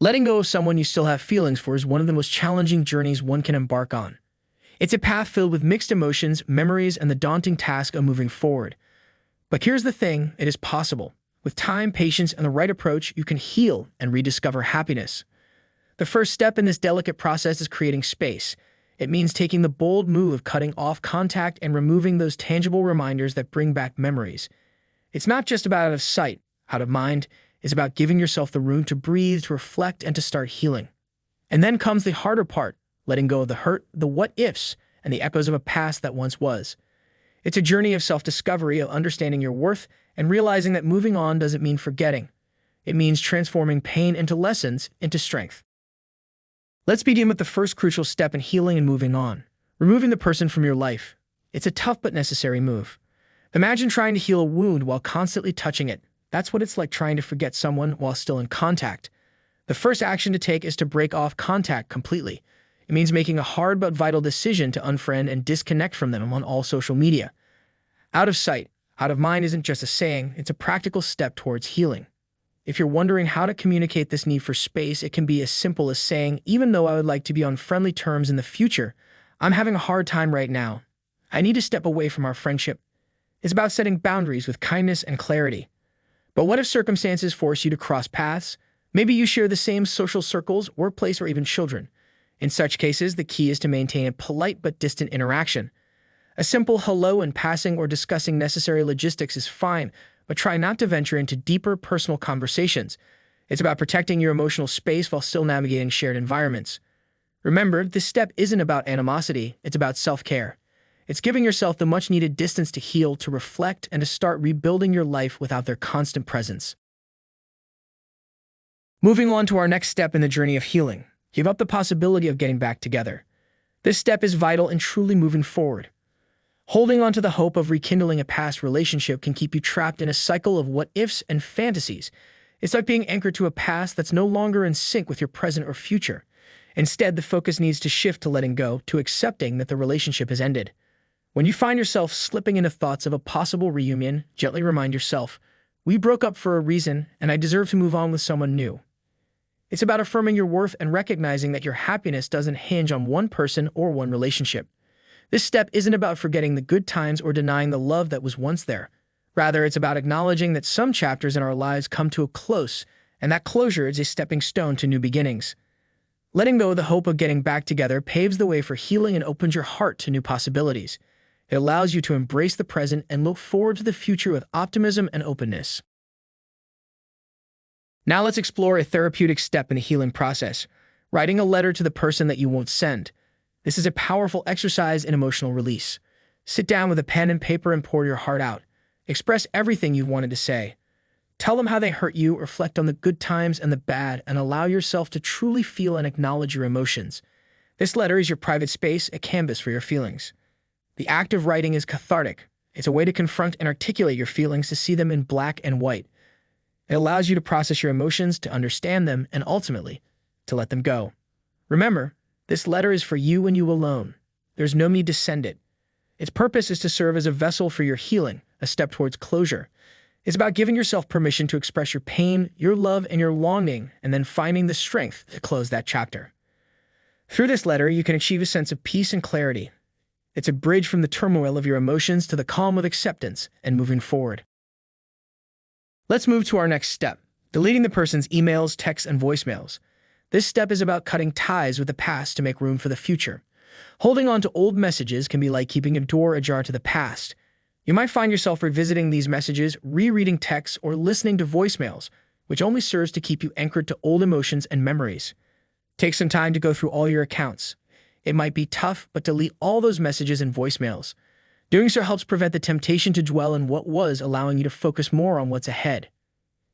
Letting go of someone you still have feelings for is one of the most challenging journeys one can embark on. It's a path filled with mixed emotions, memories, and the daunting task of moving forward. But here's the thing, it is possible. With time, patience, and the right approach, you can heal and rediscover happiness. The first step in this delicate process is creating space. It means taking the bold move of cutting off contact and removing those tangible reminders that bring back memories. It's not just about out of sight, out of mind. It's about giving yourself the room to breathe, to reflect, and to start healing. And then comes the harder part, letting go of the hurt, the what-ifs, and the echoes of a past that once was. It's a journey of self-discovery, of understanding your worth, and realizing that moving on doesn't mean forgetting. It means transforming pain into lessons, into strength. Let's begin with the first crucial step in healing and moving on, removing the person from your life. It's a tough but necessary move. Imagine trying to heal a wound while constantly touching it. That's what it's like trying to forget someone while still in contact. The first action to take is to break off contact completely. It means making a hard but vital decision to unfriend and disconnect from them on all social media. Out of sight, out of mind isn't just a saying, it's a practical step towards healing. If you're wondering how to communicate this need for space, it can be as simple as saying, even though I would like to be on friendly terms in the future, I'm having a hard time right now. I need to step away from our friendship. It's about setting boundaries with kindness and clarity. But what if circumstances force you to cross paths? Maybe you share the same social circles, workplace, or even children. In such cases, the key is to maintain a polite but distant interaction. A simple hello in passing or discussing necessary logistics is fine, but try not to venture into deeper personal conversations. It's about protecting your emotional space while still navigating shared environments. Remember, this step isn't about animosity, it's about self-care. It's giving yourself the much-needed distance to heal, to reflect, and to start rebuilding your life without their constant presence. Moving on to our next step in the journey of healing, give up the possibility of getting back together. This step is vital in truly moving forward. Holding on to the hope of rekindling a past relationship can keep you trapped in a cycle of what-ifs and fantasies. It's like being anchored to a past that's no longer in sync with your present or future. Instead, the focus needs to shift to letting go, to accepting that the relationship has ended. When you find yourself slipping into thoughts of a possible reunion, gently remind yourself, we broke up for a reason, and I deserve to move on with someone new. It's about affirming your worth and recognizing that your happiness doesn't hinge on one person or one relationship. This step isn't about forgetting the good times or denying the love that was once there. Rather, it's about acknowledging that some chapters in our lives come to a close, and that closure is a stepping stone to new beginnings. Letting go of the hope of getting back together paves the way for healing and opens your heart to new possibilities. It allows you to embrace the present and look forward to the future with optimism and openness. Now let's explore a therapeutic step in the healing process, writing a letter to the person that you won't send. This is a powerful exercise in emotional release. Sit down with a pen and paper and pour your heart out. Express everything you've wanted to say. Tell them how they hurt you, reflect on the good times and the bad, and allow yourself to truly feel and acknowledge your emotions. This letter is your private space, a canvas for your feelings. The act of writing is cathartic. It's a way to confront and articulate your feelings, to see them in black and white. It allows you to process your emotions, to understand them, and ultimately, to let them go. Remember, this letter is for you and you alone. There's no need to send it. Its purpose is to serve as a vessel for your healing, a step towards closure. It's about giving yourself permission to express your pain, your love, and your longing, and then finding the strength to close that chapter. Through this letter, you can achieve a sense of peace and clarity. It's a bridge from the turmoil of your emotions to the calm of acceptance and moving forward. Let's move to our next step, deleting the person's emails, texts, and voicemails. This step is about cutting ties with the past to make room for the future. Holding on to old messages can be like keeping a door ajar to the past. You might find yourself revisiting these messages, rereading texts, or listening to voicemails, which only serves to keep you anchored to old emotions and memories. Take some time to go through all your accounts. It might be tough, but delete all those messages and voicemails. Doing so helps prevent the temptation to dwell in what was, allowing you to focus more on what's ahead.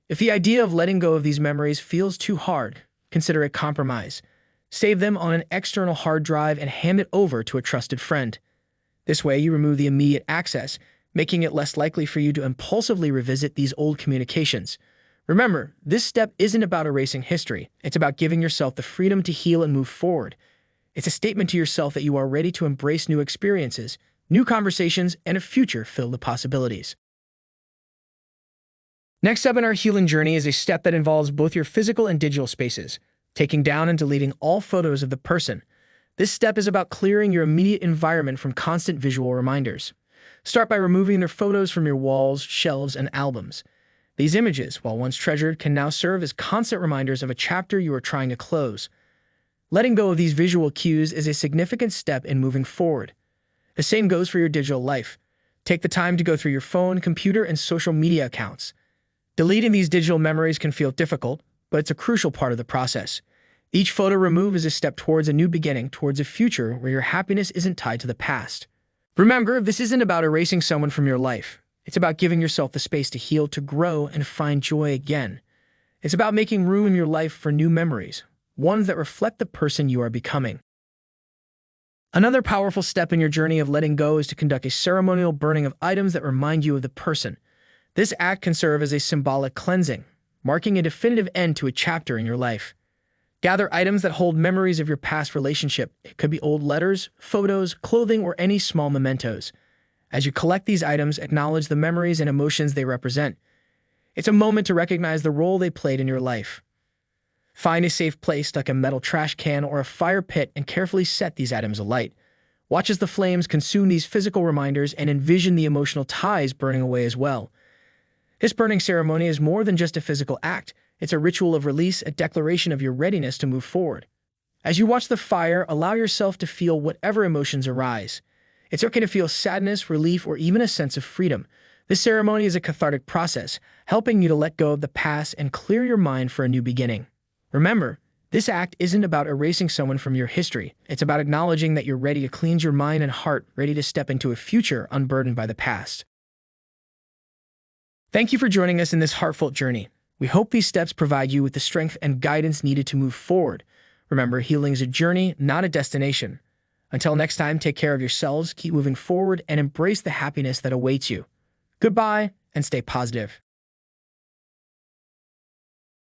If the idea of letting go of these memories feels too hard, consider a compromise. Save them on an external hard drive and hand it over to a trusted friend. This way, you remove the immediate access, making it less likely for you to impulsively revisit these old communications. Remember, this step isn't about erasing history. It's about giving yourself the freedom to heal and move forward. It's a statement to yourself that you are ready to embrace new experiences, new conversations, and a future filled with possibilities. Next up in our healing journey is a step that involves both your physical and digital spaces, Taking down and deleting all photos of the person. This step is about clearing your immediate environment from constant visual reminders. Start by removing their photos from your walls, shelves, and albums. These images, while once treasured, can now serve as constant reminders of a chapter you are trying to close. Letting go of these visual cues is a significant step in moving forward. The same goes for your digital life. Take the time to go through your phone, computer, and social media accounts. Deleting these digital memories can feel difficult, but it's a crucial part of the process. Each photo removed is a step towards a new beginning, towards a future where your happiness isn't tied to the past. Remember, this isn't about erasing someone from your life. It's about giving yourself the space to heal, to grow, and find joy again. It's about making room in your life for new memories, ones that reflect the person you are becoming. Another powerful step in your journey of letting go is to conduct a ceremonial burning of items that remind you of the person. This act can serve as a symbolic cleansing, marking a definitive end to a chapter in your life. Gather items that hold memories of your past relationship. It could be old letters, photos, clothing, or any small mementos. As you collect these items, acknowledge the memories and emotions they represent. It's a moment to recognize the role they played in your life. Find a safe place like a metal trash can or a fire pit and carefully set these items alight. Watch as the flames consume these physical reminders and envision the emotional ties burning away as well. This burning ceremony is more than just a physical act. It's a ritual of release, a declaration of your readiness to move forward. As you watch the fire, allow yourself to feel whatever emotions arise. It's okay to feel sadness, relief, or even a sense of freedom. This ceremony is a cathartic process, helping you to let go of the past and clear your mind for a new beginning. Remember, this act isn't about erasing someone from your history. It's about acknowledging that you're ready to cleanse your mind and heart, ready to step into a future unburdened by the past. Thank you for joining us in this heartfelt journey. We hope these steps provide you with the strength and guidance needed to move forward. Remember, healing is a journey, not a destination. Until next time, take care of yourselves, keep moving forward, and embrace the happiness that awaits you. Goodbye, and stay positive.